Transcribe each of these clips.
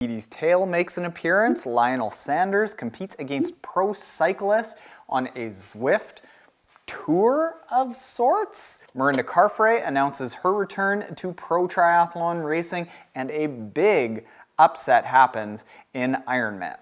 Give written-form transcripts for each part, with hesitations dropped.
Edie's tail makes an appearance. Lionel Sanders competes against pro cyclists on a Zwift tour of sorts. Mirinda Carfrae announces her return to pro triathlon racing, and a big upset happens in Ironman.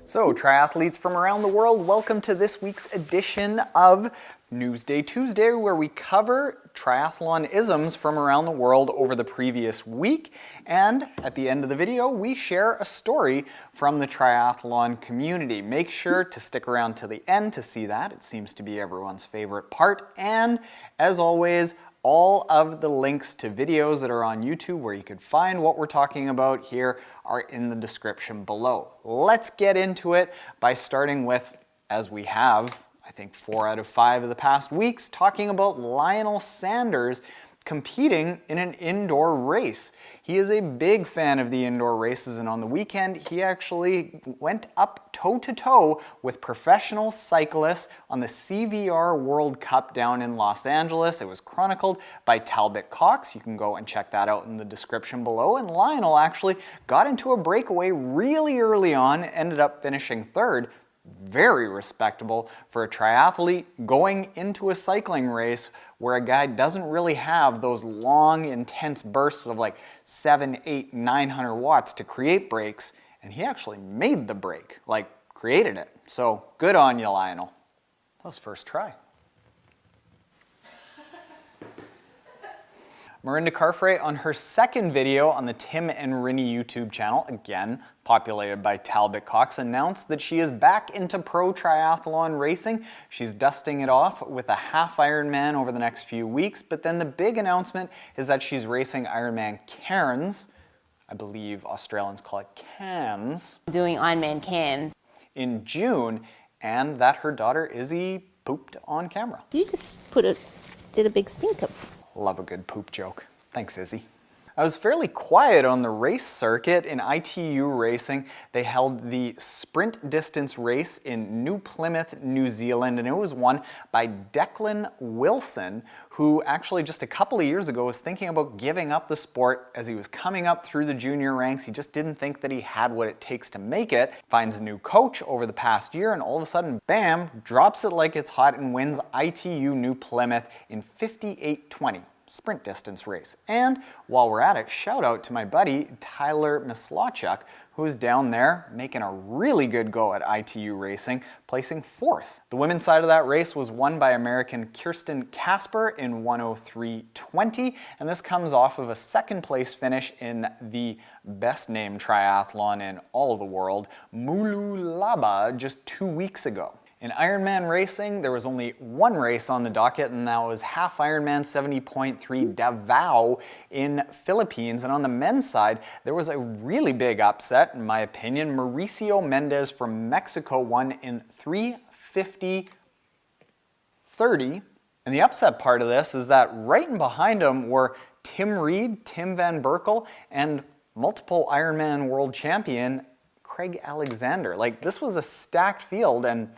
So, triathletes from around the world, welcome to this week's edition of Newsday Tuesday, where we cover triathlon isms from around the world over the previous week. And at the end of the video, we share a story from the triathlon community. Make sure to stick around to the end to see that. It seems to be everyone's favorite part. And as always, all of the links to videos that are on YouTube where you could find what we're talking about here are in the description below. Let's get into it by starting with, as we have, I think 4 out of 5 of the past weeks, talking about Lionel Sanders competing in an indoor race. He is a big fan of the indoor races, and on the weekend he actually went up toe-to-toe with professional cyclists on the CVR World Cup down in Los Angeles. It was chronicled by Talbot Cox. You can go and check that out in the description below. And Lionel actually got into a breakaway really early on, ended up finishing third. Very respectable for a triathlete going into a cycling race where a guy doesn't really have those long, intense bursts of like 700, 800, 900 watts to create breaks, and he actually made the break, like created it. So good on you, Lionel. That was first try. Mirinda Carfrae, on her second video on the Tim and Rinny YouTube channel, again populated by Talbot Cox, announced that she is back into pro triathlon racing. She's dusting it off with a half Ironman over the next few weeks, but then the big announcement is that she's racing Ironman Cairns. I believe Australians call it Cairns. Doing Ironman Cairns in June, and that her daughter Izzy pooped on camera. You just did a big stink of. Love a good poop joke. Thanks, Izzy. I was fairly quiet on the race circuit. In ITU racing, they held the sprint distance race in New Plymouth, New Zealand, and it was won by Declan Wilson, who actually just a couple of years ago was thinking about giving up the sport as he was coming up through the junior ranks. He just didn't think that he had what it takes to make it. Finds a new coach over the past year, and all of a sudden, bam, drops it like it's hot and wins ITU New Plymouth in 58:20. Sprint distance race. And while we're at it, shout out to my buddy Tyler Mislawchuk, who is down there making a really good go at ITU racing, placing 4th. The women's side of that race was won by American Kirsten Casper in 1:03:20, and this comes off of a second place finish in the best named triathlon in all of the world, Mululaba, just 2 weeks ago. In Ironman racing, there was only one race on the docket, and that was half Ironman 70.3 Davao in Philippines. And on the men's side, there was a really big upset, in my opinion. Mauricio Mendez from Mexico won in 3:50:30. And the upset part of this is that right in behind him were Tim Reed, Tim Van Berkel, and multiple Ironman world champion Craig Alexander. Like, this was a stacked field, and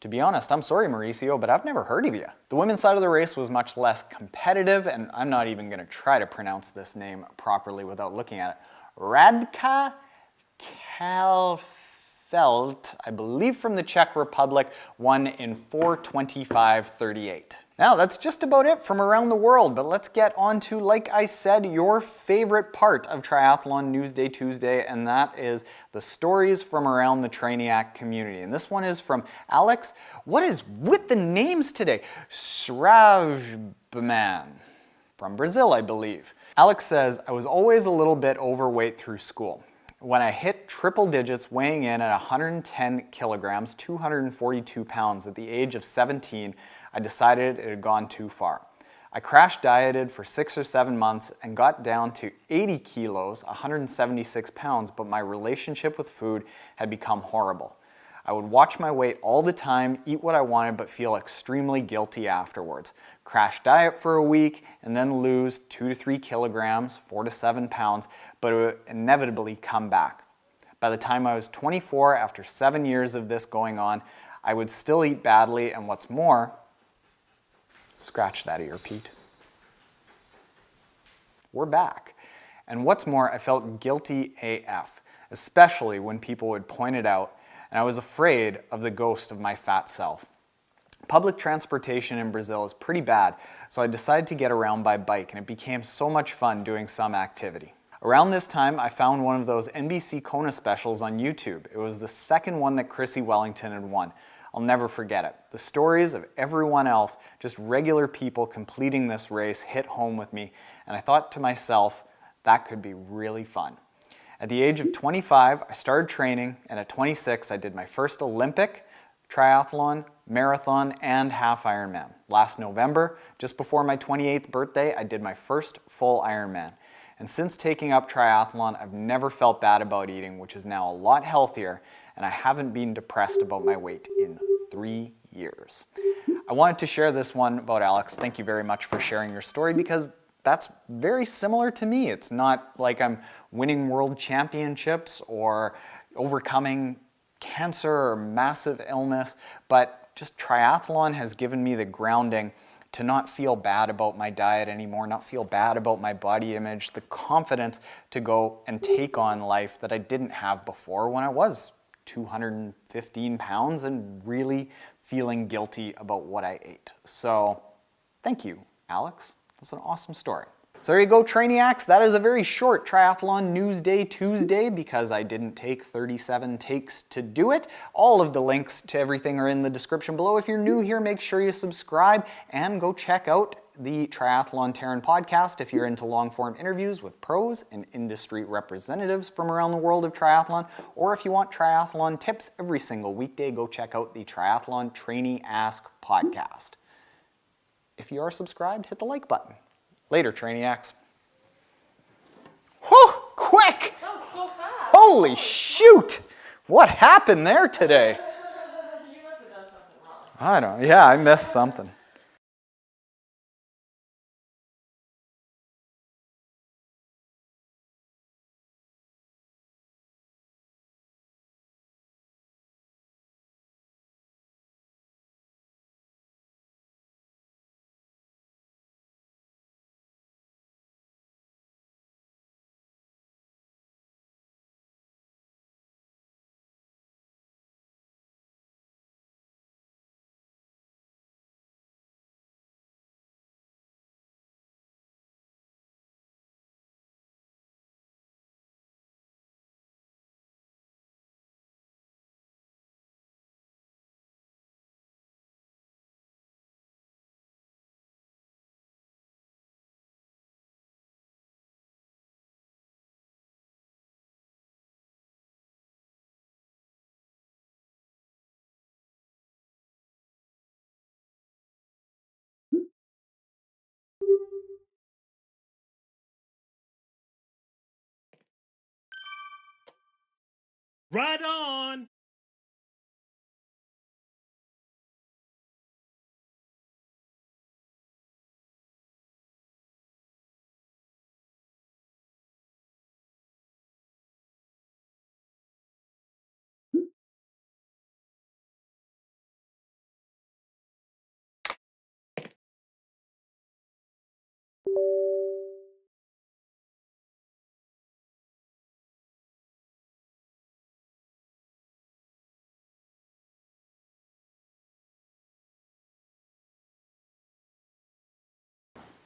to be honest, I'm sorry, Mauricio, but I've never heard of you. The women's side of the race was much less competitive, and I'm not even going to try to pronounce this name properly without looking at it. Radka Kalfelt, I believe from the Czech Republic, won in 4:25:38. Now, that's just about it from around the world, but let's get on to, like I said, your favorite part of Triathlon Newsday Tuesday, and that is the stories from around the Trainiac community. And this one is from Alex. What is with the names today? Sravbman, from Brazil, I believe. Alex says, I was always a little bit overweight through school. When I hit triple digits, weighing in at 110 kilograms, 242 pounds at the age of 17, I decided it had gone too far. I crash dieted for 6 or 7 months and got down to 80 kilos, 176 pounds, but my relationship with food had become horrible. I would watch my weight all the time, eat what I wanted, but feel extremely guilty afterwards. Crash diet for a week and then lose 2 to 3 kilograms, 4 to 7 pounds, but it would inevitably come back. By the time I was 24, after 7 years of this going on, I would still eat badly, and what's more, scratch that ear, Pete. We're back. And what's more, I felt guilty AF, especially when people would point it out, and I was afraid of the ghost of my fat self. Public transportation in Brazil is pretty bad, so I decided to get around by bike, and it became so much fun doing some activity. Around this time, I found one of those NBC Kona specials on YouTube. It was the second one that Chrissy Wellington had won. I'll never forget it. The stories of everyone else, just regular people completing this race, hit home with me, and I thought to myself, that could be really fun. At the age of 25, I started training, and at 26, I did my first Olympic, triathlon, marathon, and half Ironman. Last November, just before my 28th birthday, I did my first full Ironman. And since taking up triathlon, I've never felt bad about eating, which is now a lot healthier, and I haven't been depressed about my weight in 3 years. I wanted to share this one about Alex. Thank you very much for sharing your story, because that's very similar to me. It's not like I'm winning world championships or overcoming cancer or massive illness, but just triathlon has given me the grounding to not feel bad about my diet anymore, not feel bad about my body image, the confidence to go and take on life that I didn't have before when I was 215 pounds and really feeling guilty about what I ate. So thank you, Alex. That's an awesome story. So there you go, Trainiacs. That is a very short Triathlon Newsday Tuesday because I didn't take 37 takes to do it. All of the links to everything are in the description below. If you're new here, make sure you subscribe and go check out the Triathlon Terran podcast if you're into long-form interviews with pros and industry representatives from around the world of triathlon. Or if you want triathlon tips every single weekday, go check out the Triathlon Trainee Ask podcast. If you are subscribed, hit the like button. Later, Trainiacs. Whew, quick! That was so fast. Holy shoot! What happened there today? You must have done something wrong. I don't know. Yeah, I missed something. Right on!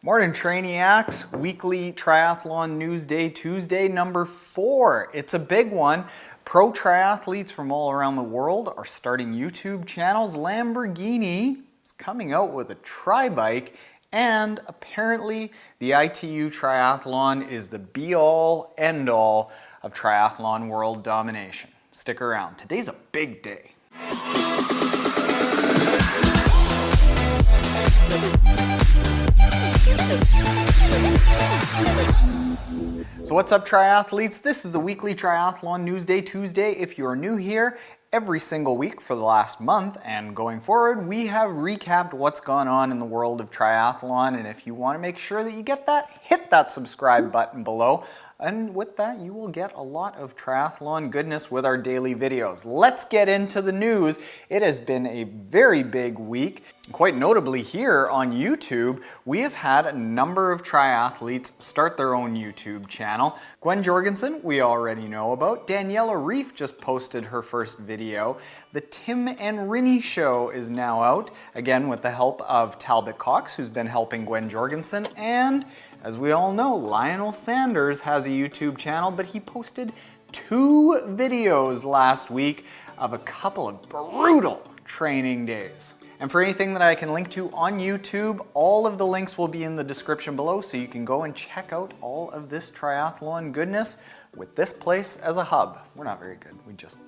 Morning, Trainiacs. Weekly Triathlon Newsday Tuesday number 4. It's a big one. Pro triathletes from all around the world are starting YouTube channels. Lamborghini is coming out with a tri-bike, and apparently the ITU Triathlon is the be-all, end-all of triathlon world domination. Stick around. Today's a big day. So what's up, triathletes? This is the weekly Triathlon Newsday Tuesday. If you're new here, every single week for the last month and going forward, we have recapped what's gone on in the world of triathlon. And if you want to make sure that you get that, hit that subscribe button below. And with that, you will get a lot of triathlon goodness with our daily videos. Let's get into the news. It has been a very big week. Quite notably here on YouTube, we have had a number of triathletes start their own YouTube channel. Gwen Jorgensen, we already know about. Daniela Reef just posted her first video. The Tim and Rinny Show is now out, again with the help of Talbot Cox, who's been helping Gwen Jorgensen. And as we all know, Lionel Sanders has a YouTube channel, but he posted 2 videos last week of a couple of brutal training days. And for anything that I can link to on YouTube, all of the links will be in the description below, so you can go and check out all of this triathlon goodness with this place as a hub. We're not very good. We just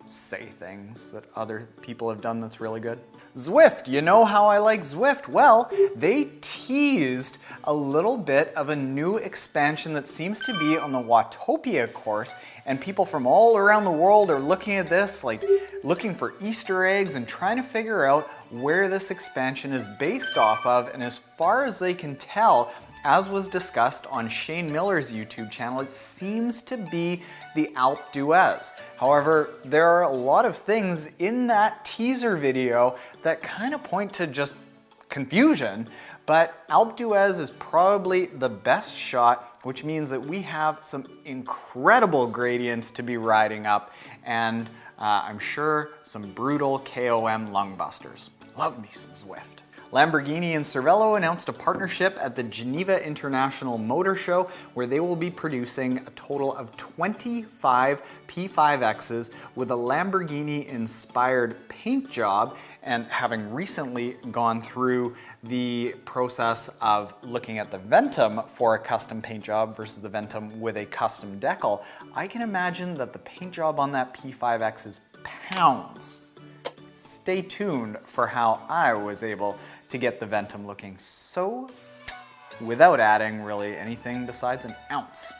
say things that other people have done that's really good. Zwift, you know how I like Zwift? Well, they teased a little bit of a new expansion that seems to be on the Watopia course, and people from all around the world are looking at this, like looking for Easter eggs and trying to figure out where this expansion is based off of. And as far as they can tell, as was discussed on Shane Miller's YouTube channel, it seems to be the Alpe d'Huez. However, there are a lot of things in that teaser video that kind of point to just confusion, but Alpe d'Huez is probably the best shot, which means that we have some incredible gradients to be riding up, and I'm sure some brutal KOM lung busters. Love me some Zwift. Lamborghini and Cervelo announced a partnership at the Geneva International Motor Show, where they will be producing a total of 25 P5Xs with a Lamborghini-inspired paint job. And having recently gone through the process of looking at the Ventum for a custom paint job versus the Ventum with a custom decal, I can imagine that the paint job on that P5X is pounds. Stay tuned for how I was able to get the Ventum looking so without adding really anything besides an ounce.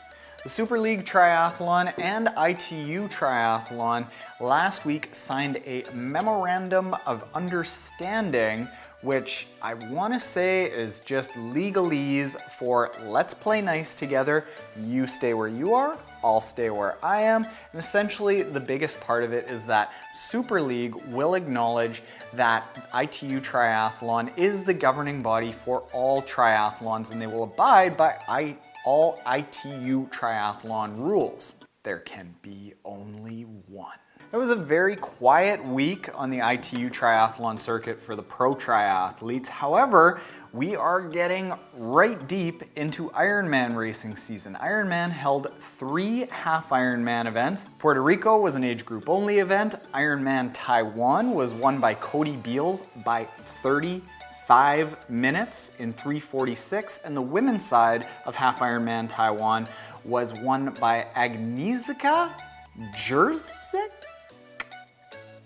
The Super League Triathlon and ITU Triathlon last week signed a memorandum of understanding, which I want to say is just legalese for let's play nice together. You stay where you are, I'll stay where I am. And essentially the biggest part of it is that Super League will acknowledge that ITU Triathlon is the governing body for all triathlons, and they will abide by all ITU Triathlon rules. There can be only one. It was a very quiet week on the ITU Triathlon circuit for the pro triathletes. However, we are getting right deep into Ironman racing season. Ironman held 3 half Ironman events. Puerto Rico was an age group only event. Ironman Taiwan was won by Cody Beals by 35 minutes in 3:46, and the women's side of half Ironman Taiwan was won by Agnieszka Jerzyk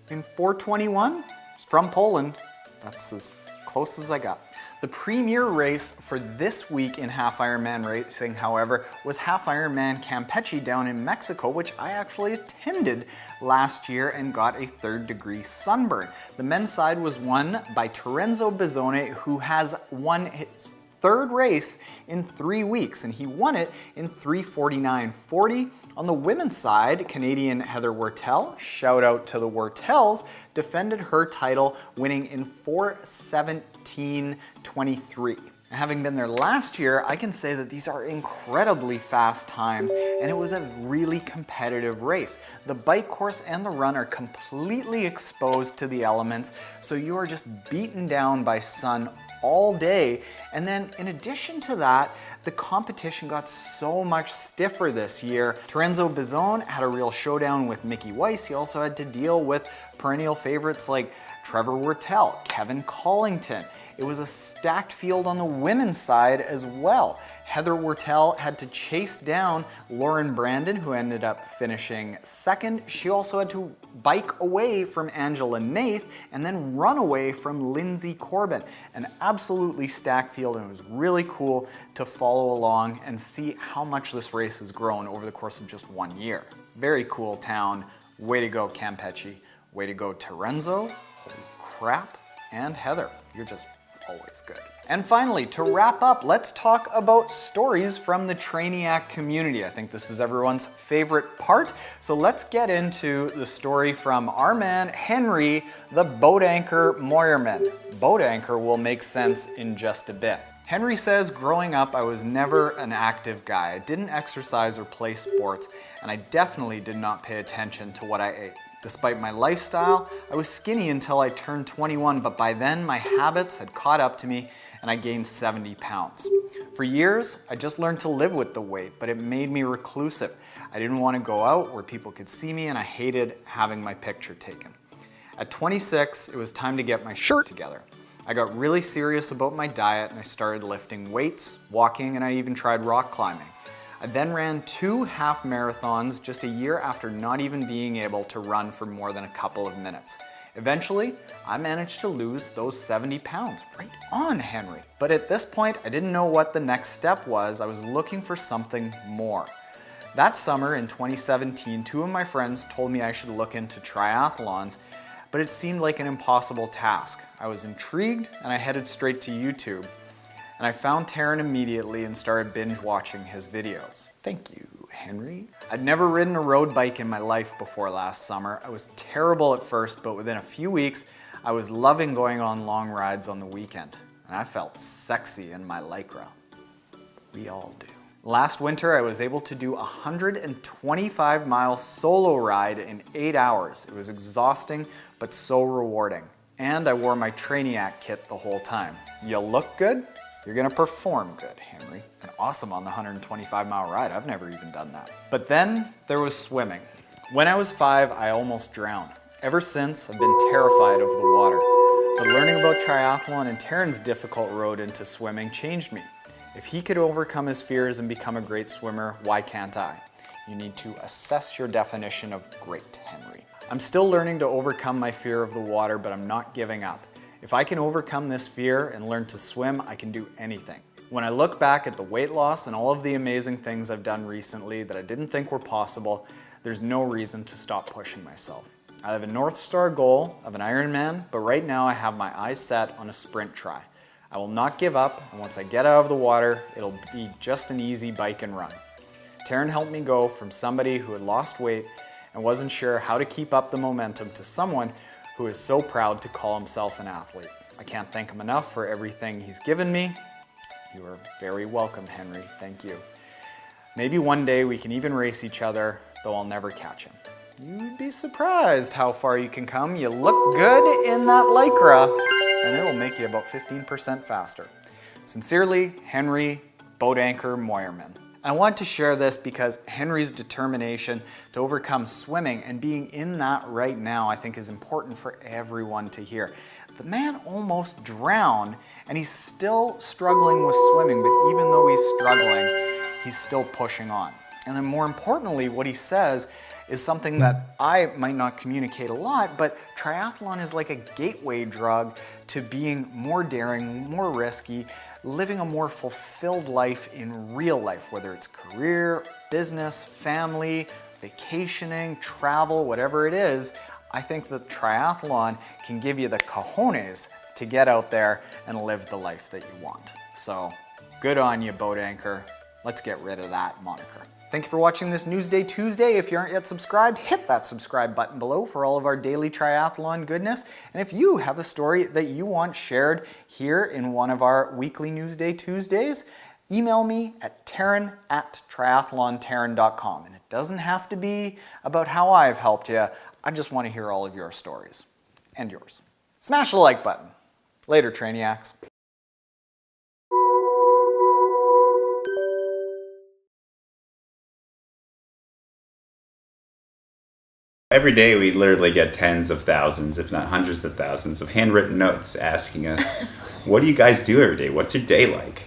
in 4:21 from Poland. That's as close as I got. The premier race for this week in half Ironman racing, however, was half Ironman Campeche down in Mexico, which I actually attended last year and got a 3rd-degree sunburn. The men's side was won by Terenzo Bizzone, who has won his 3rd race in 3 weeks, and he won it in 3:49.40. On the women's side, Canadian Heather Wurtele, shout out to the Wurtels, defended her title, winning in 4:17.23. Having been there last year, I can say that these are incredibly fast times, and it was a really competitive race. The bike course and the run are completely exposed to the elements, so you are just beaten down by sun all day. And then in addition to that, the competition got so much stiffer this year. Terenzo Bizzone had a real showdown with Mickey Weiss. He also had to deal with perennial favorites like Trevor Wurtele, Kevin Collington. It was a stacked field on the women's side as well. Heather Wurtele had to chase down Lauren Brandon, who ended up finishing 2nd. She also had to bike away from Angela Nath and then run away from Lindsay Corbin. An absolutely stacked field, and it was really cool to follow along and see how much this race has grown over the course of just 1 year. Very cool town. Way to go, Campeche. Way to go, Terenzo. Holy crap. And Heather, you're just always good. And finally, to wrap up, let's talk about stories from the Trainiac community. I think this is everyone's favorite part. So let's get into the story from our man, Henry, the boat anchor Moyerman. Boat anchor will make sense in just a bit. Henry says, growing up, I was never an active guy. I didn't exercise or play sports, and I definitely did not pay attention to what I ate. Despite my lifestyle, I was skinny until I turned 21, but by then my habits had caught up to me and I gained 70 pounds. For years, I just learned to live with the weight, but it made me reclusive. I didn't want to go out where people could see me, and I hated having my picture taken. At 26, it was time to get my shirt together. I got really serious about my diet and I started lifting weights, walking, and I even tried rock climbing. I then ran 2 half marathons just a year after not even being able to run for more than a couple of minutes. Eventually, I managed to lose those 70 pounds. Right on, Henry. But at this point, I didn't know what the next step was. I was looking for something more. That summer in 2017, 2 of my friends told me I should look into triathlons, but it seemed like an impossible task. I was intrigued and I headed straight to YouTube. And I found Taryn immediately and started binge watching his videos. Thank you, Henry. I'd never ridden a road bike in my life before last summer. I was terrible at first, but within a few weeks, I was loving going on long rides on the weekend. And I felt sexy in my Lycra. We all do. Last winter, I was able to do a 125-mile solo ride in 8 hours. It was exhausting, but so rewarding. And I wore my Trainiac kit the whole time. You look good? You're gonna perform good, Henry. And awesome on the 125-mile ride. I've never even done that. But then there was swimming. When I was 5, I almost drowned. Ever since, I've been terrified of the water. But learning about triathlon and Taryn's difficult road into swimming changed me. If he could overcome his fears and become a great swimmer, why can't I? You need to assess your definition of great, Henry. I'm still learning to overcome my fear of the water, but I'm not giving up. If I can overcome this fear and learn to swim, I can do anything. When I look back at the weight loss and all of the amazing things I've done recently that I didn't think were possible, there's no reason to stop pushing myself. I have a North Star goal of an Ironman, but right now I have my eyes set on a sprint try. I will not give up, and once I get out of the water, it'll be just an easy bike and run. Taryn helped me go from somebody who had lost weight and wasn't sure how to keep up the momentum to someone who is so proud to call himself an athlete. I can't thank him enough for everything he's given me. You are very welcome, Henry. Thank you. Maybe one day we can even race each other, though I'll never catch him. You'd be surprised how far you can come. You look good in that Lycra, and it'll make you about 15% faster. Sincerely, Henry, boat anchor Moyerman. I want to share this because Henry's determination to overcome swimming and being in that right now I think is important for everyone to hear. The man almost drowned and he's still struggling with swimming, but even though he's struggling, he's still pushing on. And then more importantly, what he says is something that I might not communicate a lot, but triathlon is like a gateway drug to being more daring, more risky, living a more fulfilled life in real life, whether it's career, business, family, vacationing, travel, whatever it is. I think that triathlon can give you the cojones to get out there and live the life that you want. So good on you, boat anchor. Let's get rid of that moniker. Thank you for watching this Newsday Tuesday. If you aren't yet subscribed, hit that subscribe button below for all of our daily triathlon goodness. And if you have a story that you want shared here in one of our weekly Newsday Tuesdays, email me at taryn@triathlontaryn.com. And it doesn't have to be about how I've helped you. I just want to hear all of your stories. And yours. Smash the like button. Later, Trainiacs. Every day we literally get tens of thousands, if not hundreds of thousands, of handwritten notes asking us, what do you guys do every day? What's your day like?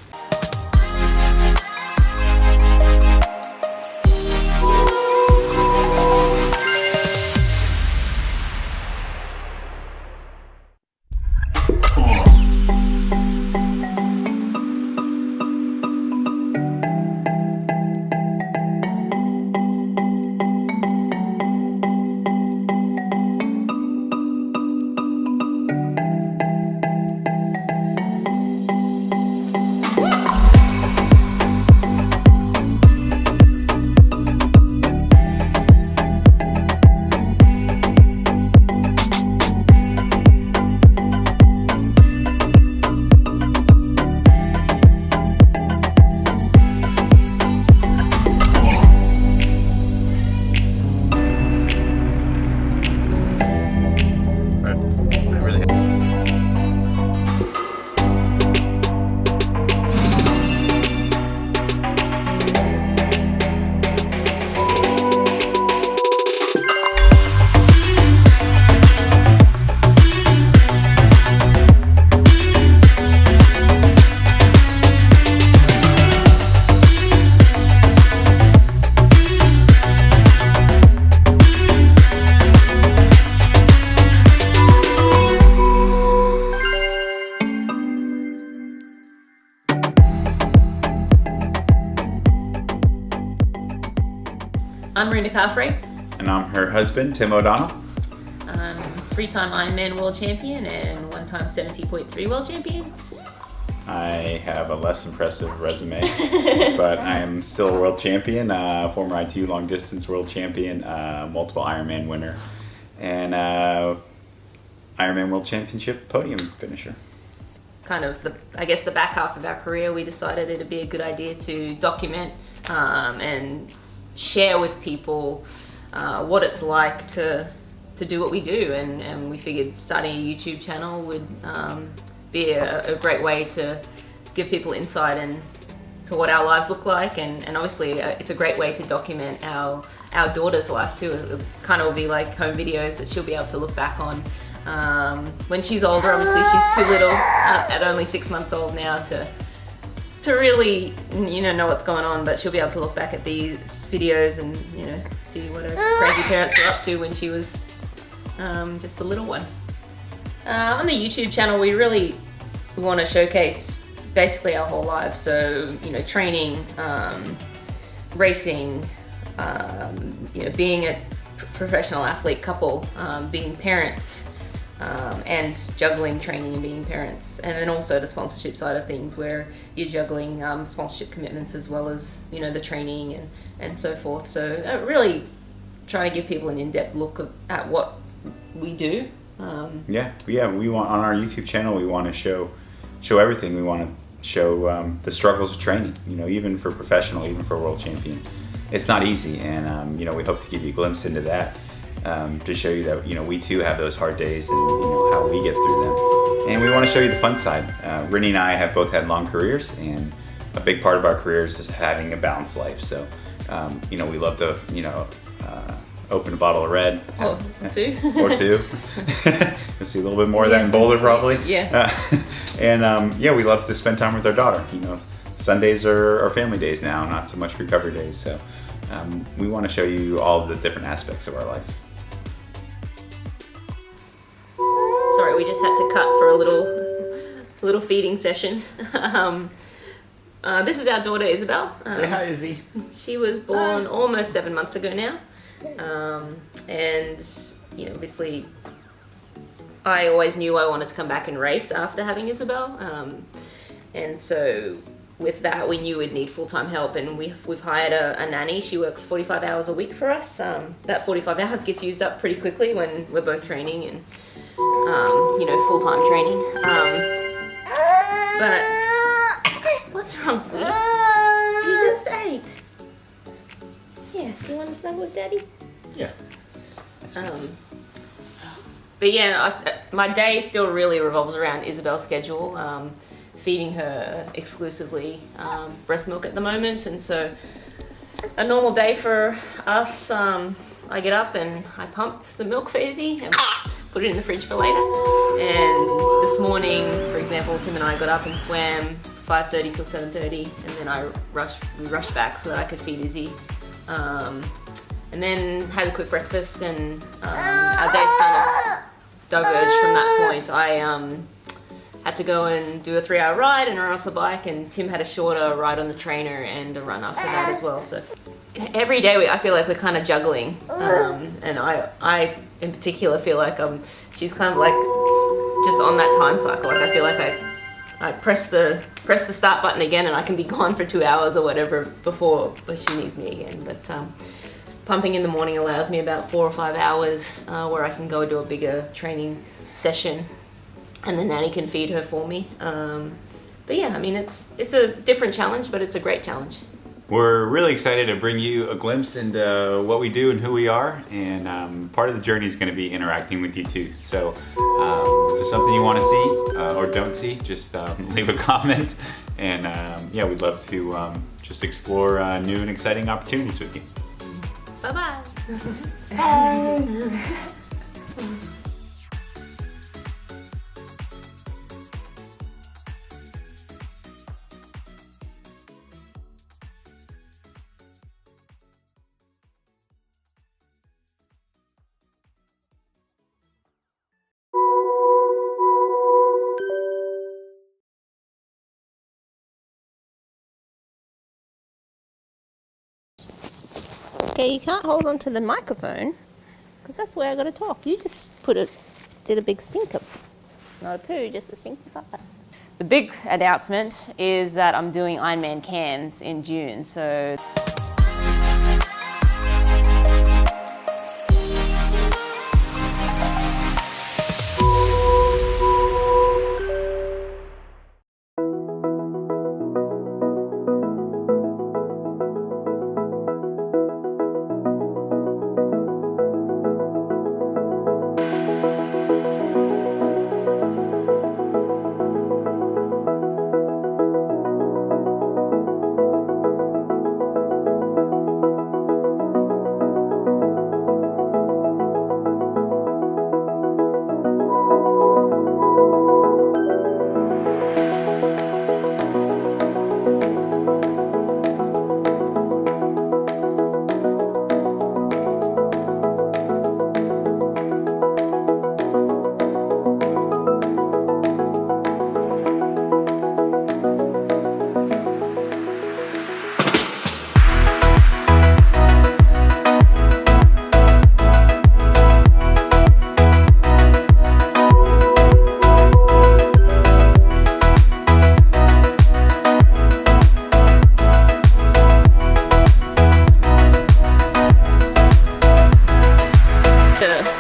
I'm Marina Carfrey. And I'm her husband, Tim O'Donnell. I'm 3-time Ironman world champion and 1-time 70.3 world champion. I have a less impressive resume, but I am still a world champion, former ITU long distance world champion, multiple Ironman winner, and Ironman World Championship podium finisher. Kind of, I guess the back half of our career, we decided it'd be a good idea to document and share with people what it's like to do what we do, and we figured starting a YouTube channel would be a great way to give people insight into what our lives look like, and obviously it's a great way to document our daughter's life too. It kind of will be like home videos that she'll be able to look back on when she's older. Obviously she's too little at only 6 months old now to really know what's going on, but she'll be able to look back at these videos and see what her crazy parents were up to when she was just a little one. On the YouTube channel, we really want to showcase basically our whole lives. So, training, racing, being a professional athlete couple, being parents, and juggling training and being parents. And then also the sponsorship side of things, where you're juggling sponsorship commitments as well as, the training and so forth. So really try to give people an in-depth look at what we do. Yeah, we want, on our YouTube channel, we want to show everything. We want to show the struggles of training, even for professional, even for world champion. It's not easy, and we hope to give you a glimpse into that, to show you that we too have those hard days, and how we get through them. And we want to show you the fun side. Rinny and I have both had long careers, and a big part of our careers is having a balanced life. So we love to open a bottle of red. Or two. Or two. You'll see a little bit more of that in Boulder probably. Yeah. We love to spend time with our daughter. Sundays are family days now, not so much recovery days. So we want to show you all the different aspects of our life. Sorry, we just had to cut for a little feeding session. This is our daughter Isabel. Say hi, Izzy. She was born almost 7 months ago now. And obviously I always knew I wanted to come back and race after having Isabel, and so with that we knew we'd need full-time help, and we've hired a nanny. She works 45 hours a week for us. That 45 hours gets used up pretty quickly when we're both training and full-time training, but what's wrong, sweetie? You just ate. Yeah, do you want to snuggle with Daddy? Yeah. But yeah, my day still really revolves around Isabel's schedule, feeding her exclusively breast milk at the moment, and so a normal day for us, I get up and I pump some milk for Izzy and put it in the fridge for later. And this morning, for example, Tim and I got up and swam 5:30 till 7:30, and then we rushed back so that I could feed Izzy. And then had a quick breakfast, and our days kind of diverged from that point. I had to go and do a 3-hour ride and run off the bike, and Tim had a shorter ride on the trainer and a run after that as well. So every day I feel like we're kind of juggling, and I in particular feel like she's kind of like just on that time cycle. Like I feel like I press the start button again and I can be gone for 2 hours or whatever before she needs me again. But pumping in the morning allows me about 4 or 5 hours where I can go do a bigger training session, and the nanny can feed her for me. But yeah, I mean, it's a different challenge, but it's a great challenge. We're really excited to bring you a glimpse into what we do and who we are, and part of the journey is going to be interacting with you too. So if there's something you want to see or don't see, just leave a comment, and yeah, we'd love to just explore new and exciting opportunities with you. Bye-bye. Okay, you can't hold on to the microphone because that's where I got to talk. You just did a big stinker. Not a poo, just a stinky fart. The big announcement is that I'm doing Ironman Cairns in June. So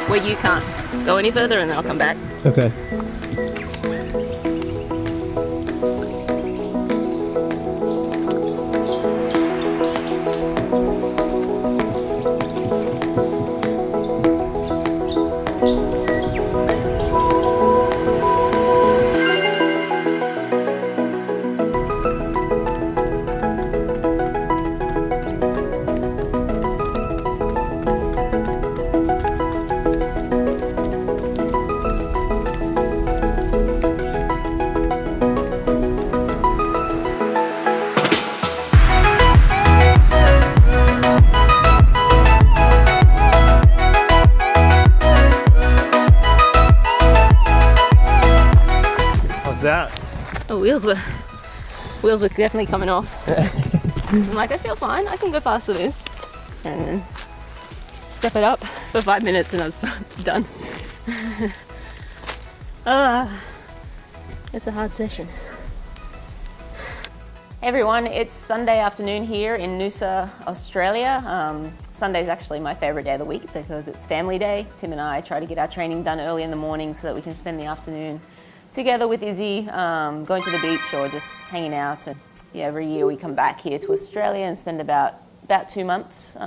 where you can't go any further and then I'll come back. Okay. That? Oh, wheels were definitely coming off. I'm like, I feel fine, I can go faster than this. And then step it up for 5 minutes and I was done. It's a hard session. Hey everyone, it's Sunday afternoon here in Noosa, Australia. Sunday's actually my favourite day of the week because it's family day. Tim and I try to get our training done early in the morning so that we can spend the afternoon together with Izzy, going to the beach or just hanging out. And yeah, every year we come back here to Australia and spend about 2 months.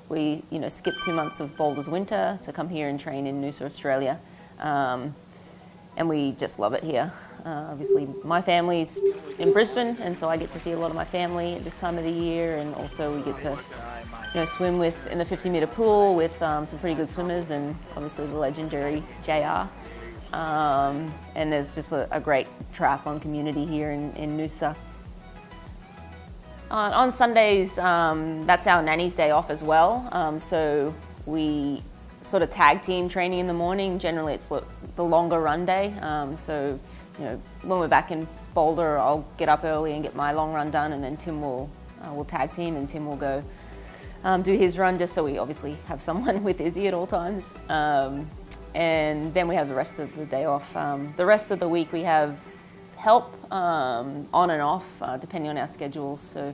We skip 2 months of Boulder's winter to come here and train in Noosa, Australia. And we just love it here. Obviously my family's in Brisbane and so I get to see a lot of my family at this time of the year, and also we get to swim in the 50-metre pool with some pretty good swimmers and obviously the legendary JR. And there's just a great triathlon community here in Noosa. On Sundays, that's our nanny's day off as well. So we sort of tag team training in the morning. Generally it's the longer run day. So when we're back in Boulder, I'll get up early and get my long run done, and then Tim will tag team and Tim will go do his run, just so we obviously have someone with Izzy at all times. And then we have the rest of the day off. The rest of the week we have help on and off, depending on our schedules. So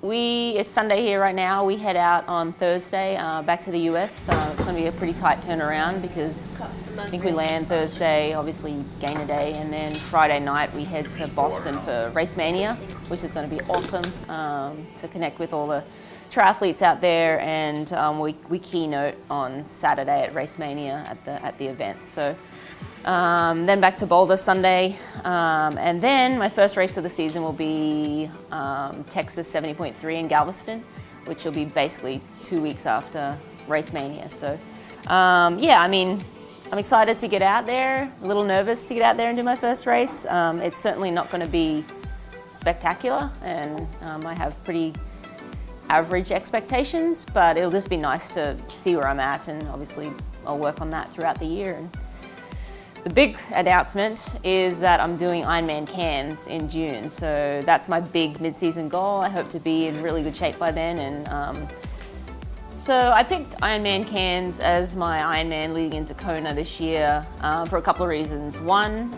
it's Sunday here right now. We head out on Thursday back to the US. It's going to be a pretty tight turnaround because I think we land Thursday, obviously gain a day, and then Friday night we head to Boston for Race Mania, which is going to be awesome to connect with all the triathletes out there, and we keynote on Saturday at Race Mania at the event. So then back to Boulder Sunday, and then my first race of the season will be Texas 70.3 in Galveston, which will be basically 2 weeks after Race Mania. So yeah, I mean, I'm excited to get out there, a little nervous to get out there and do my first race. It's certainly not going to be spectacular, and I have pretty average expectations, but it'll just be nice to see where I'm at, and obviously I'll work on that throughout the year. And the big announcement is that I'm doing Ironman Cairns in June, so that's my big mid-season goal. I hope to be in really good shape by then and So I picked Ironman Cairns as my Ironman leading into Kona this year for a couple of reasons. One,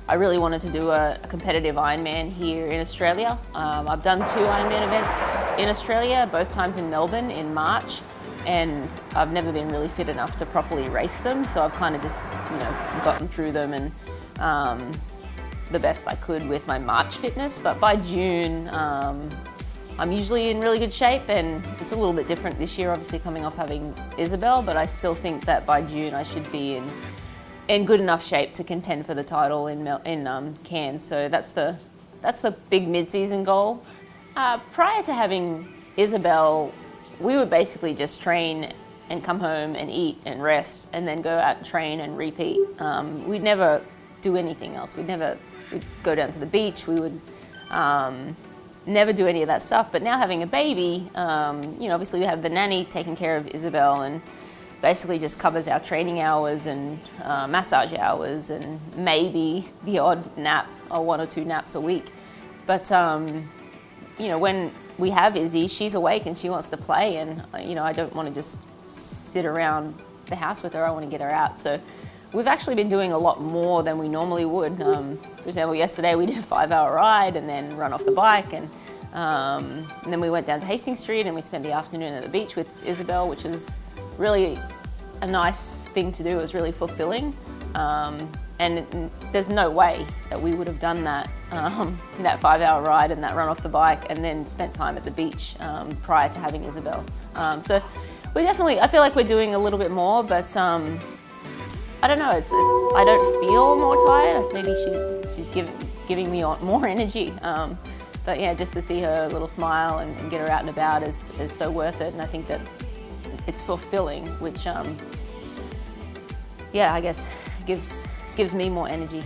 I really wanted to do a competitive Ironman here in Australia. I've done 2 Ironman events in Australia, both times in Melbourne in March, and I've never been really fit enough to properly race them, so I've kind of just, gotten through them and the best I could with my March fitness. But by June, I'm usually in really good shape, and it's a little bit different this year, obviously coming off having Isabel, but I still think that by June I should be in good enough shape to contend for the title in Cairns. So that's the big mid-season goal. Prior to having Isabel, we would basically just train and come home and eat and rest and then go out and train and repeat. We'd never do anything else. We'd go down to the beach. We would never do any of that stuff. But now having a baby, obviously we have the nanny taking care of Isabel and basically just covers our training hours and massage hours and maybe the odd nap or 1 or 2 naps a week. But when we have Izzy, she's awake and she wants to play, and I don't want to just sit around the house with her. I want to get her out. So we've actually been doing a lot more than we normally would. For example, yesterday we did a 5-hour ride and then run off the bike, and then we went down to Hastings Street and we spent the afternoon at the beach with Isabel, which is really a nice thing to do. It was really fulfilling. And there's no way that we would have done that, that 5-hour ride and that run off the bike and then spent time at the beach prior to having Isabel. So I feel like we're doing a little bit more, but I don't know, I don't feel more tired. Maybe she's giving me more energy. But yeah, just to see her little smile and get her out and about is so worth it. And I think that it's fulfilling, which, yeah, I guess gives me more energy.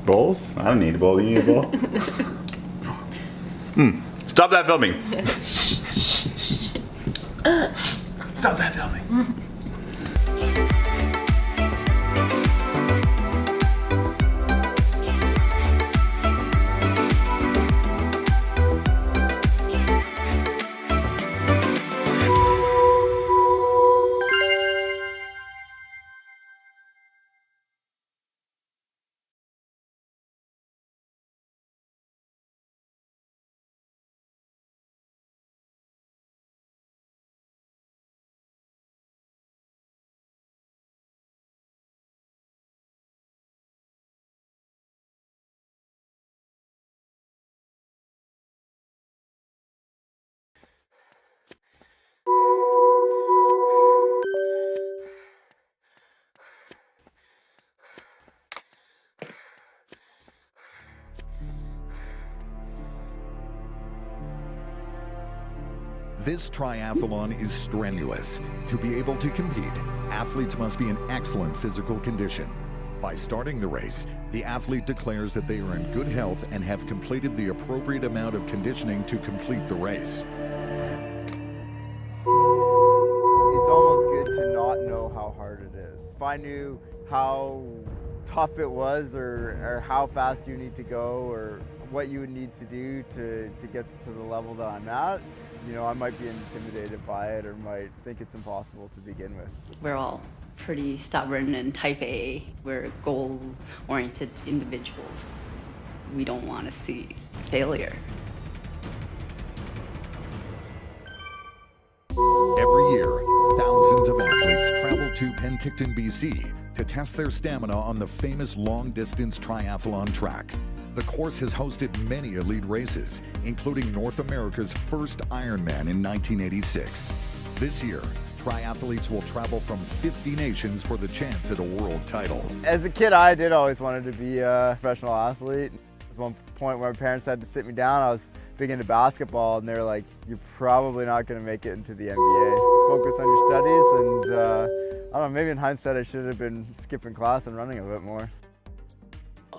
Bowls? I don't need a bowl. You need a bowl? Stop that filming. Stop that filming. This triathlon is strenuous. To be able to compete, athletes must be in excellent physical condition. By starting the race, the athlete declares that they are in good health and have completed the appropriate amount of conditioning to complete the race. It's almost good to not know how hard it is. If I knew how tough it was or how fast you need to go or what you would need to do to get to the level that I'm at, I might be intimidated by it or might think it's impossible to begin with. We're all pretty stubborn and type A. We're goal-oriented individuals. We don't want to see failure. Every year, thousands of athletes travel to Penticton, BC to test their stamina on the famous long-distance triathlon track. The course has hosted many elite races, including North America's first Ironman in 1986. This year, triathletes will travel from 50 nations for the chance at a world title. As a kid, I did always wanted to be a professional athlete. There was one point where my parents had to sit me down. I was big into basketball, and they were like, "You're probably not going to make it into the NBA. Focus on your studies." And I don't know, maybe in hindsight, I should have been skipping class and running a bit more.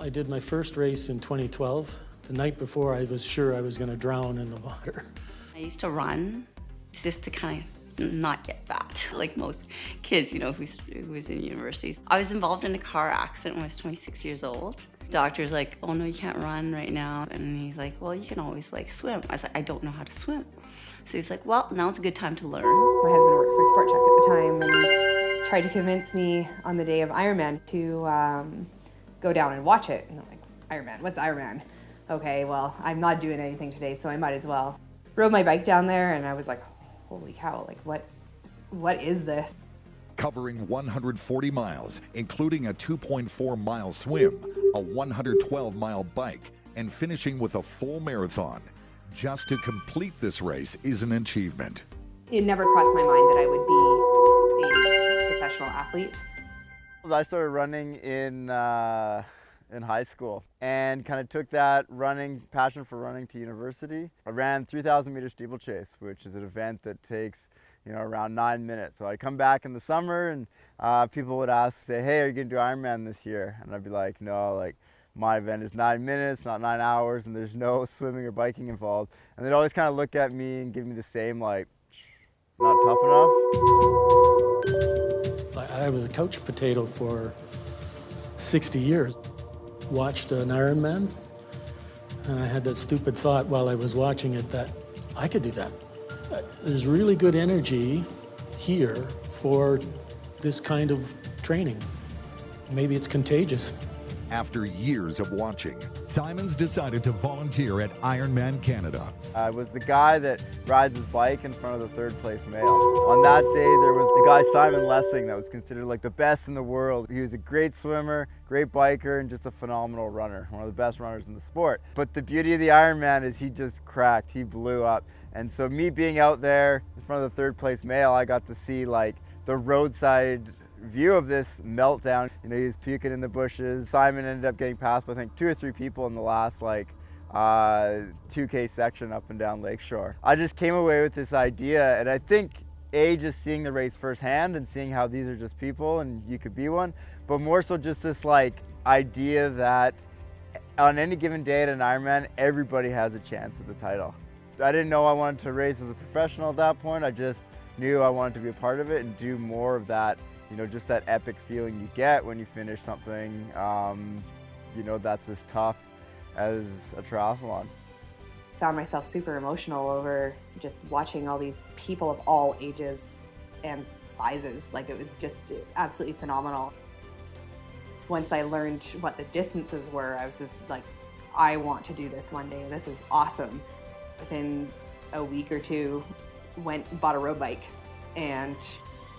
I did my first race in 2012 The night before, I was sure I was going to drown in the water. I used to run just to kind of not get fat, like most kids, you know, who was in universities. I was involved in a car accident when I was 26 years old. Doctor's like, oh no, you can't run right now. And he's like, well, you can always like swim. I was like, I don't know how to swim. So he's like, well, now it's a good time to learn. My husband worked for Sport Check at the time and tried to convince me on the day of Ironman to go down and watch it. And I'm like, Ironman, what's Ironman? Okay, well, I'm not doing anything today, so I might as well. Rode my bike down there and I was like, holy cow, like what is this? Covering 140 miles, including a 2.4-mile swim, a 112-mile bike, and finishing with a full marathon. Just to complete this race is an achievement. It never crossed my mind that I would be a professional athlete. I started running in high school and kind of took that passion for running to university. I ran 3,000 meter steeplechase, which is an event that takes, you know, around 9 minutes. So I'd come back in the summer and people would say, hey, are you gonna do Ironman this year? And I'd be like, no, like my event is 9 minutes, not 9 hours, and there's no swimming or biking involved. And they'd always kind of look at me and give me the same, like, not tough enough. I was a couch potato for 60 years. Watched an Ironman, and I had that stupid thought while I was watching it that I could do that. There's really good energy here for this kind of training. Maybe it's contagious. After years of watching, Simons decided to volunteer at Ironman Canada. I was the guy that rides his bike in front of the third place male. On that day, there was the guy Simon Lessing that was considered like the best in the world. He was a great swimmer, great biker, and just a phenomenal runner, one of the best runners in the sport. But the beauty of the Ironman is he just cracked, he blew up. And so me being out there in front of the third place male, I got to see like the roadside view of this meltdown. You know, he was puking in the bushes. Simon ended up getting past by I think 2 or 3 people in the last like 2K section up and down Lakeshore. I just came away with this idea, and I think just seeing the race firsthand and seeing how these are just people and you could be one, but more so just this like idea that on any given day at an Ironman, everybody has a chance at the title. I didn't know I wanted to race as a professional at that point. I just knew I wanted to be a part of it and do more of that, you know, just that epic feeling you get when you finish something, you know, that's as tough as a triathlon. Found myself super emotional over just watching all these people of all ages and sizes. Like, it was just absolutely phenomenal. Once I learned what the distances were, I was just like, I want to do this one day. This is awesome. Within a week or two, went and bought a road bike and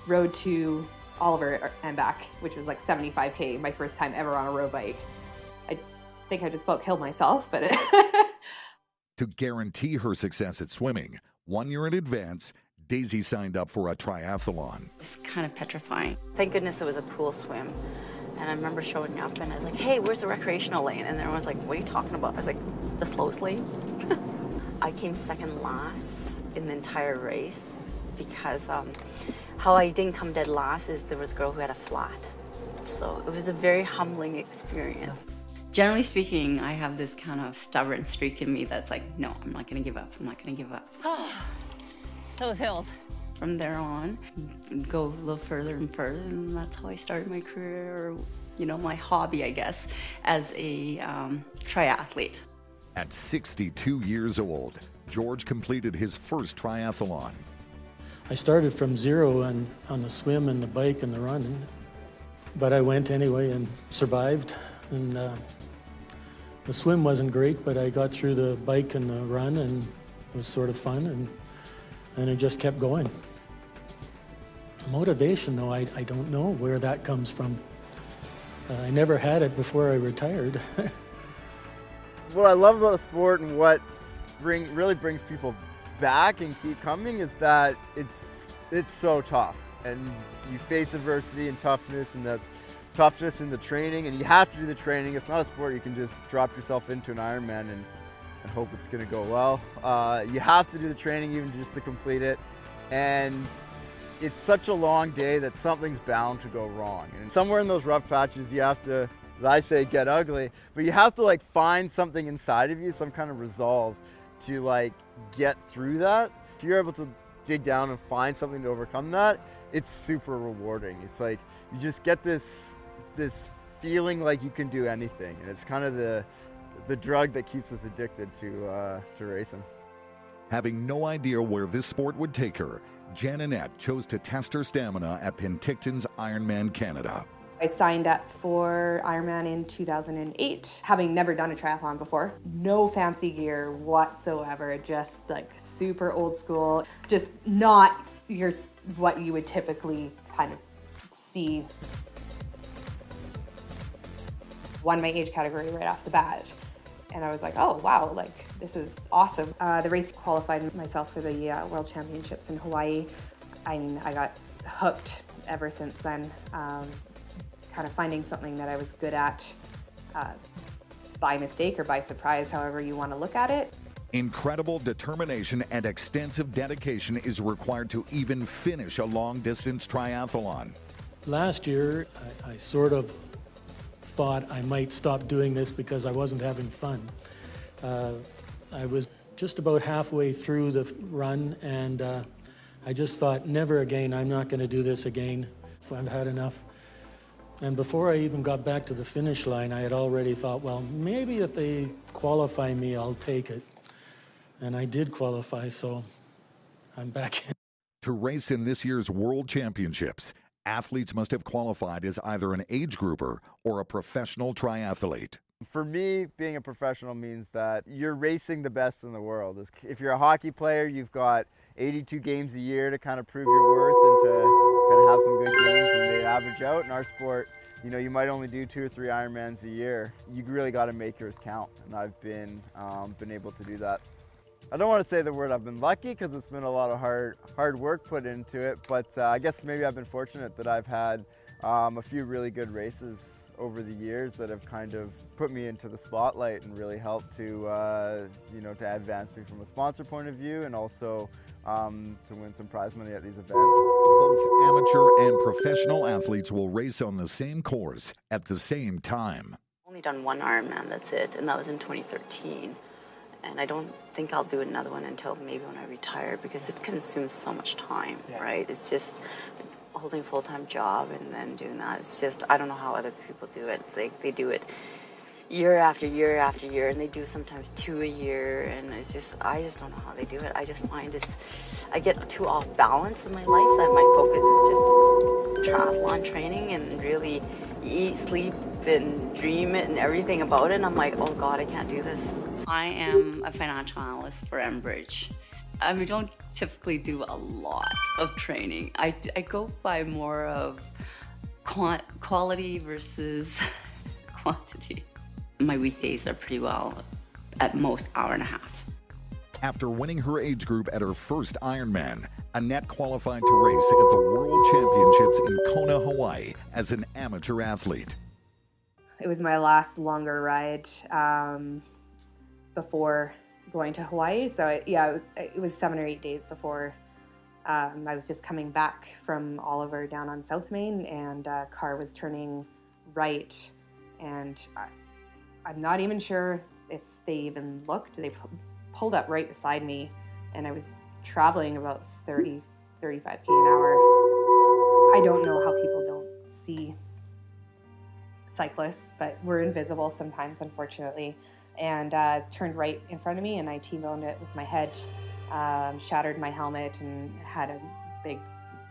rode to Oliver and back, which was like 75K, my first time ever on a road bike. I think I just about killed myself, but To guarantee her success at swimming, 1 year in advance, Daisy signed up for a triathlon. It's kind of petrifying. Thank goodness it was a pool swim. And I remember showing up and I was like, hey, where's the recreational lane? And everyone was like, what are you talking about? I was like, the slowest lane? I came second last in the entire race because how I didn't come dead last is there was a girl who had a flat. So it was a very humbling experience. Generally speaking, I have this kind of stubborn streak in me that's like, no, I'm not gonna give up, I'm not gonna give up. Those hills. From there on, go a little further and further, and that's how I started my career, or, you know, my hobby, I guess, as a triathlete. At 62 years old, George completed his first triathlon. I started from zero on the swim and the bike and the run, but I went anyway and survived. And the swim wasn't great, but I got through the bike and the run, and it was sort of fun, and it just kept going. Motivation, though, I don't know where that comes from. I never had it before I retired. What I love about the sport and what really brings people back and keep coming is that it's so tough, and you face adversity and toughness, and that's toughness in the training, and you have to do the training. It's not a sport you can just drop yourself into an Ironman and hope it's going to go well. You have to do the training even just to complete it, and it's such a long day that something's bound to go wrong. And somewhere in those rough patches, you have to as I say, get ugly. But you have to like find something inside of you, some kind of resolve to like get through that. If you're able to dig down and find something to overcome that, it's super rewarding. It's like you just get this feeling like you can do anything, and it's kind of the drug that keeps us addicted to racing. Having no idea where this sport would take her, Jen Annette chose to test her stamina at Penticton's Ironman Canada. I signed up for Ironman in 2008, having never done a triathlon before. No fancy gear whatsoever, just like super old school, just not what you would typically kind of see. Won my age category right off the bat. And I was like, oh, wow, like, this is awesome. The race qualified myself for the World Championships in Hawaii. I mean, I got hooked ever since then, kind of finding something that I was good at by mistake or by surprise, however you want to look at it. Incredible determination and extensive dedication is required to even finish a long-distance triathlon. Last year, I sort of thought I might stop doing this because I wasn't having fun. I was just about halfway through the run, and I just thought, never again, I'm not going to do this again. I've had enough. And before I even got back to the finish line, I had already thought, well, maybe if they qualify me, I'll take it. And I did qualify, so I'm back in. To race in this year's World Championships, athletes must have qualified as either an age grouper or a professional triathlete. For me, being a professional means that you're racing the best in the world. If you're a hockey player, you've got 82 games a year to kind of prove your worth and to kind of have some good games and they average out. In our sport, you know, you might only do 2 or 3 Ironmans a year. You really got to make yours count, and I've been able to do that. I don't want to say the word I've been lucky because it's been a lot of hard work put into it, but I guess maybe I've been fortunate that I've had a few really good races over the years that have kind of put me into the spotlight and really helped to you know, to advance me from a sponsor point of view, and also to win some prize money at these events. Both amateur and professional athletes will race on the same course at the same time. I've only done one Ironman, that's it, and that was in 2013. And I don't think I'll do another one until maybe when I retire, because it consumes so much time, right? It's just holding a full-time job and then doing that. It's just, I don't know how other people do it. They do it year after year after year, and they do sometimes 2 a year, and it's just, I just don't know how they do it. I just find I get too off balance in my life that my focus is just triathlon training and really eat, sleep, and dream it and everything about it, and I'm like, oh God, I can't do this. I am a financial analyst for Enbridge. We don't typically do a lot of training. I go by more of quality versus quantity. My weekdays are pretty well, at most, hour and a half. After winning her age group at her first Ironman, Annette qualified to race at the World Championships in Kona, Hawaii as an amateur athlete. It was my last longer ride before going to Hawaii. So yeah, it was 7 or 8 days before I was just coming back from Oliver down on South Main, and car was turning right, and I'm not even sure if they even looked. They pulled up right beside me, and I was traveling about 30, 35K an hour. I don't know how people don't see cyclists, but we're invisible sometimes, unfortunately, and turned right in front of me, and I T-boned it with my head, shattered my helmet, and had a big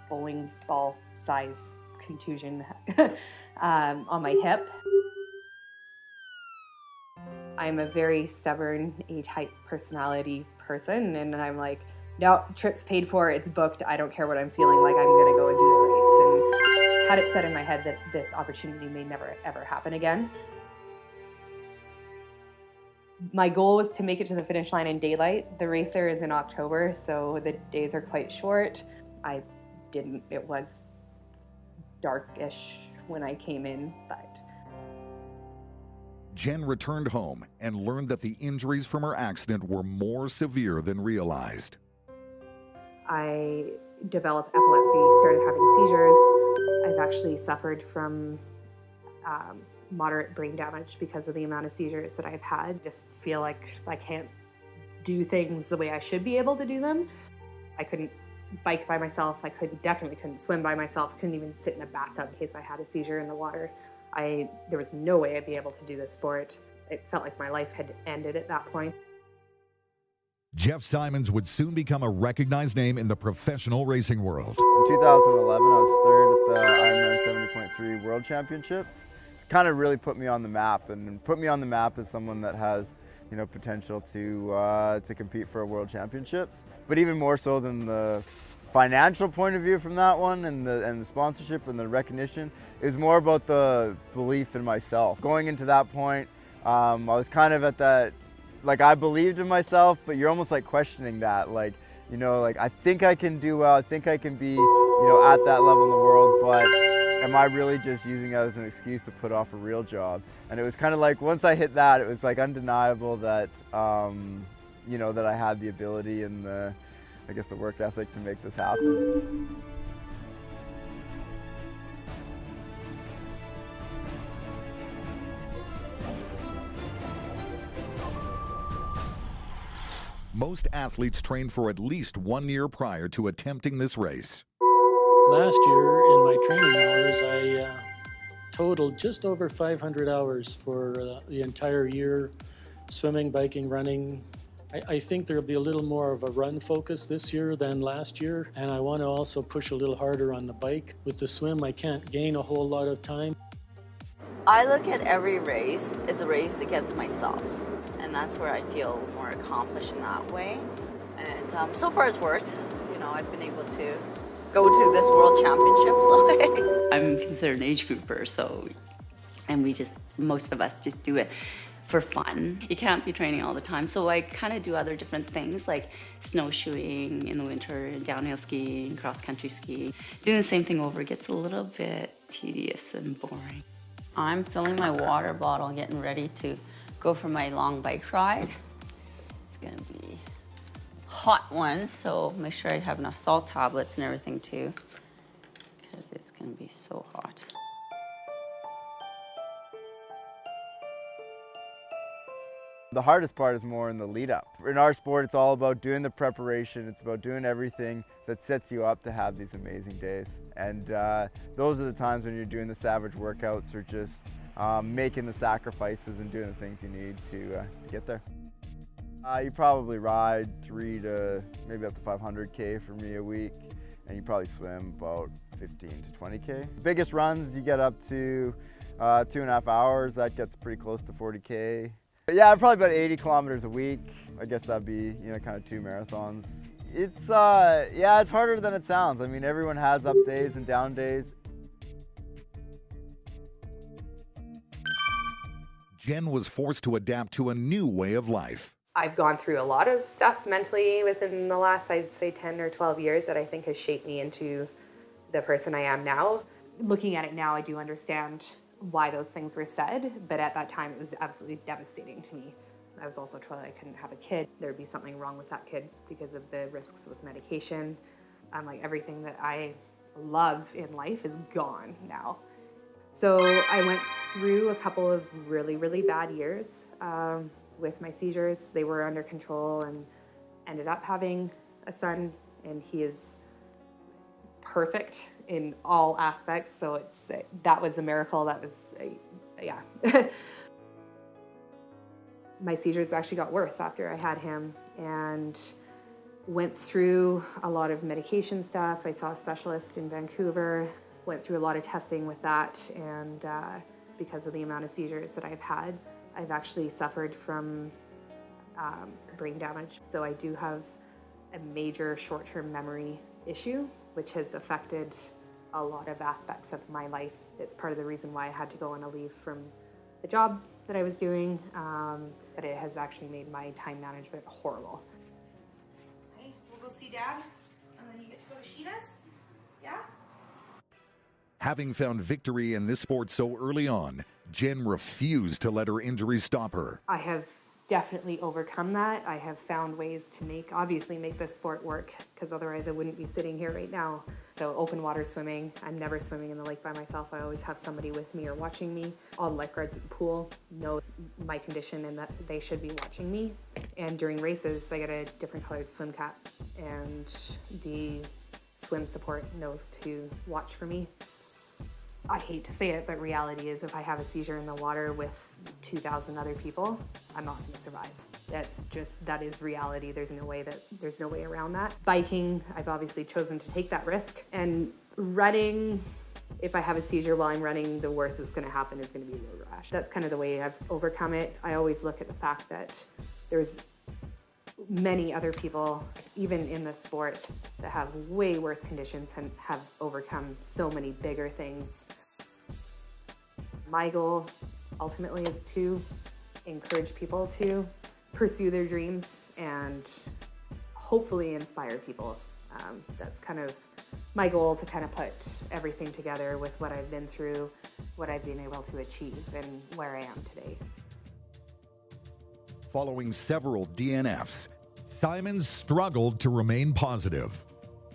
bowling ball size contusion on my hip. I'm a very stubborn A-type personality person, and I'm like, no, trip's paid for, it's booked, I don't care what I'm feeling like, I'm gonna go and do the race. And had it set in my head that this opportunity may never ever happen again. My goal was to make it to the finish line in daylight. The race there is in October, so the days are quite short. I didn't, it was darkish when I came in, but. Jen returned home and learned that the injuries from her accident were more severe than realized. I developed epilepsy, started having seizures. I've actually suffered from moderate brain damage because of the amount of seizures that I've had. Just feel like I can't do things the way I should be able to do them. I couldn't bike by myself. I definitely couldn't swim by myself. Couldn't even sit in a bathtub in case I had a seizure in the water. There was no way I'd be able to do this sport. It felt like my life had ended at that point. Jeff Simons would soon become a recognized name in the professional racing world. In 2011, I was third at the Ironman 70.3 World Championships. It's kind of really put me on the map, and put me on the map as someone that has, you know, potential to compete for a World Championships. But even more so than the financial point of view from that one, and the sponsorship and the recognition, is more about the belief in myself. Going into that point, I was kind of at that, like, I believed in myself, but you're almost like questioning that, like, you know, like, I think I can do well, I think I can be, you know, at that level in the world, but am I really just using that as an excuse to put off a real job? And it was kind of like, once I hit that, it was like undeniable that, you know, that I had the ability and the, I guess, the work ethic to make this happen. Most athletes train for at least 1 year prior to attempting this race. Last year, in my training hours, I totaled just over 500 hours for the entire year, swimming, biking, running. I think there'll be a little more of a run focus this year than last year, and I want to also push a little harder on the bike. With the swim, I can't gain a whole lot of time. I look at every race as a race against myself, and that's where I feel more accomplished in that way. And so far it's worked. You know, I've been able to go to this World Championship. So I'm considered an age grouper, and most of us just do it for fun. You can't be training all the time, so I kind of do other different things like snowshoeing in the winter, downhill skiing, cross-country skiing. Doing the same thing over gets a little bit tedious and boring. I'm filling my water bottle, getting ready to go for my long bike ride. It's gonna be a hot one, so make sure I have enough salt tablets and everything too, because it's gonna be so hot. The hardest part is more in the lead up. In our sport, it's all about doing the preparation. It's about doing everything that sets you up to have these amazing days. And those are the times when you're doing the savage workouts or just making the sacrifices and doing the things you need to get there. You probably ride 3 to maybe up to 500K for me a week, and you probably swim about 15 to 20K. Biggest runs, you get up to 2.5 hours. That gets pretty close to 40K. But yeah, probably about 80 kilometers a week. I guess that'd be, you know, kind of 2 marathons. It's, yeah, it's harder than it sounds. I mean, everyone has up days and down days. Jen was forced to adapt to a new way of life. I've gone through a lot of stuff mentally within the last, I'd say, 10 or 12 years that I think has shaped me into the person I am now. Looking at it now, I do understand why those things were said, but at that time it was absolutely devastating to me. I was also told I couldn't have a kid. There would be something wrong with that kid because of the risks with medication. Like, everything that I love in life is gone now. So I went through a couple of really, really bad years with my seizures. They were under control, and ended up having a son, and he is perfect in all aspects. So that was a miracle. That was, yeah. My seizures actually got worse after I had him, and went through a lot of medication stuff. I saw a specialist in Vancouver, went through a lot of testing with that, and because of the amount of seizures that I've had, I've actually suffered from brain damage. So I do have a major short-term memory issue, which has affected a lot of aspects of my life. It's part of the reason why I had to go on a leave from the job that I was doing, but it has actually made my time management horrible. Okay, we'll go see Dad, and then you get to go to Sheeta's, yeah? Having found victory in this sport so early on, Jen refused to let her injuries stop her. I have definitely overcome that. I have found ways to obviously make this sport work, because otherwise I wouldn't be sitting here right now. So open water swimming, I'm never swimming in the lake by myself. I always have somebody with me or watching me. All the lifeguards at the pool know my condition and that they should be watching me. And during races, I get a different colored swim cap, and the swim support knows to watch for me. I hate to say it, but reality is if I have a seizure in the water with 2,000 other people, I'm not going to survive. That is reality. There's no way around that. Biking, I've obviously chosen to take that risk. And running, if I have a seizure while I'm running, the worst that's going to happen is going to be a road rash. That's kind of the way I've overcome it. I always look at the fact that there's many other people, even in this sport, that have way worse conditions and have overcome so many bigger things. My goal ultimately is to encourage people to pursue their dreams and hopefully inspire people. That's kind of my goal, to kind of put everything together with what I've been through, what I've been able to achieve, and where I am today. Following several DNFs, Simon struggled to remain positive.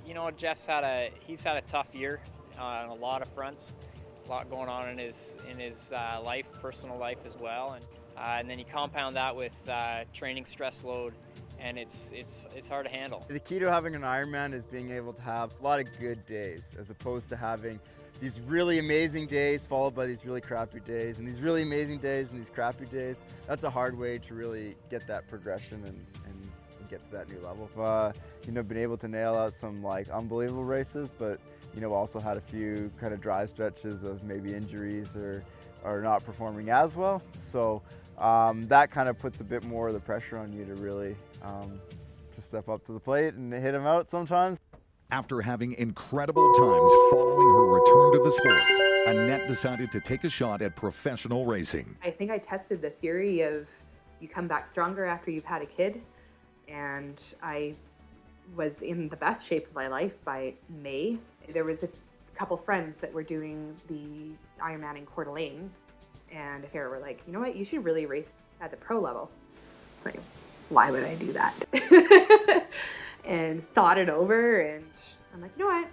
You know, Jeff's had a tough year on a lot of fronts. A lot going on in his life, personal life as well, and then you compound that with training stress load, and it's hard to handle. The key to having an Ironman is being able to have a lot of good days, as opposed to having these really amazing days followed by these really crappy days, and these really amazing days and these crappy days. That's a hard way to really get that progression and get to that new level. Been able to nail out some unbelievable races, but also had a few kind of dry stretches of maybe injuries or not performing as well. So that kind of puts a bit more of the pressure on you to really to step up to the plate and hit them out sometimes. After having incredible times following her return to the sport, Annette decided to take a shot at professional racing. I think I tested the theory of you come back stronger after you've had a kid, and I was in the best shape of my life by May. There was a couple friends that were doing the Ironman in Coeur d'Alene, and Farrah were like, you know what, you should really race at the pro level. Like, why would I do that? And thought it over, and I'm like, you know what,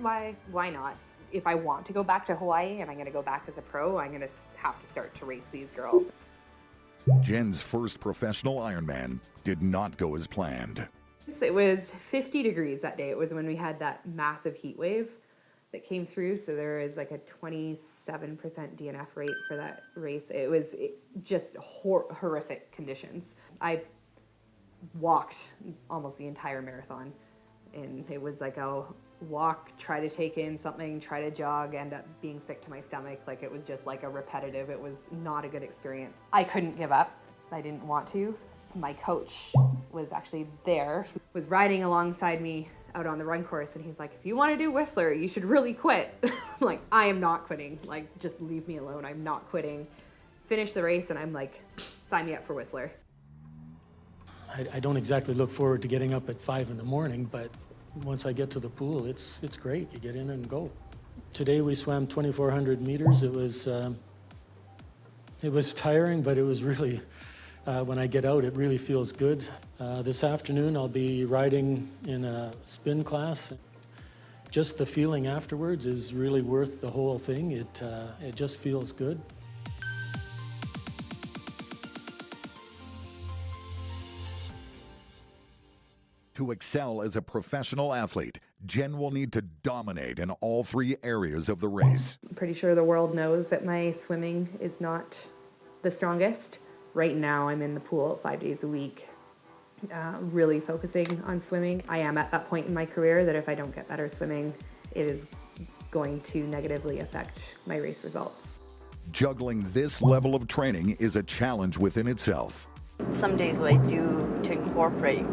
why not? If I want to go back to Hawaii and I'm gonna go back as a pro, I'm gonna have to start to race these girls. Jen's first professional Ironman did not go as planned. It was 50 degrees that day. It was when we had that massive heat wave that came through. So there was like a 27% DNF rate for that race. It was just horrific conditions. I walked almost the entire marathon, and it was like a walk, try to take in something, try to jog, end up being sick to my stomach. Like, it was just like a repetitive, it was not a good experience. I couldn't give up. I didn't want to. My coach was actually there, he was riding alongside me out on the run course, and he's like, if you want to do Whistler, you should really quit. I'm like, I am not quitting. Like, just leave me alone. I'm not quitting. Finish the race, and I'm like, sign me up for Whistler. I don't exactly look forward to getting up at 5 in the morning, but once I get to the pool, it's great. You get in and go. Today we swam 2,400 meters. It was tiring, but it was really, when I get out, it really feels good. This afternoon I'll be riding in a spin class. Just the feeling afterwards is really worth the whole thing. It just feels good. To excel as a professional athlete, Jen will need to dominate in all 3 areas of the race. I'm pretty sure the world knows that my swimming is not the strongest. Right now I'm in the pool 5 days a week, really focusing on swimming. I am at that point in my career that if I don't get better swimming, it is going to negatively affect my race results. Juggling this level of training is a challenge within itself. Some days what I do to incorporate,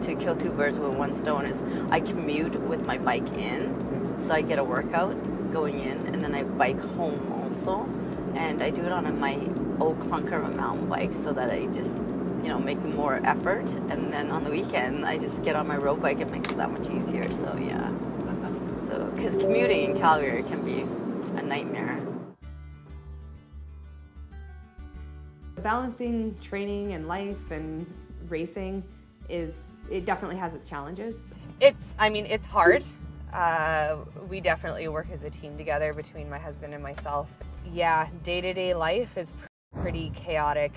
to kill 2 birds with 1 stone, is I commute with my bike in, so I get a workout going in, and then I bike home also. And I do it on my old clunker of a mountain bike, so that I just, make more effort. And then on the weekend, I just get on my road bike. It makes it that much easier. So yeah. So, because commuting in Calgary can be a nightmare. balancing training and life and racing it definitely has its challenges. I mean, it's hard. We definitely work as a team together between my husband and myself. Yeah, day-to-day life is pretty chaotic.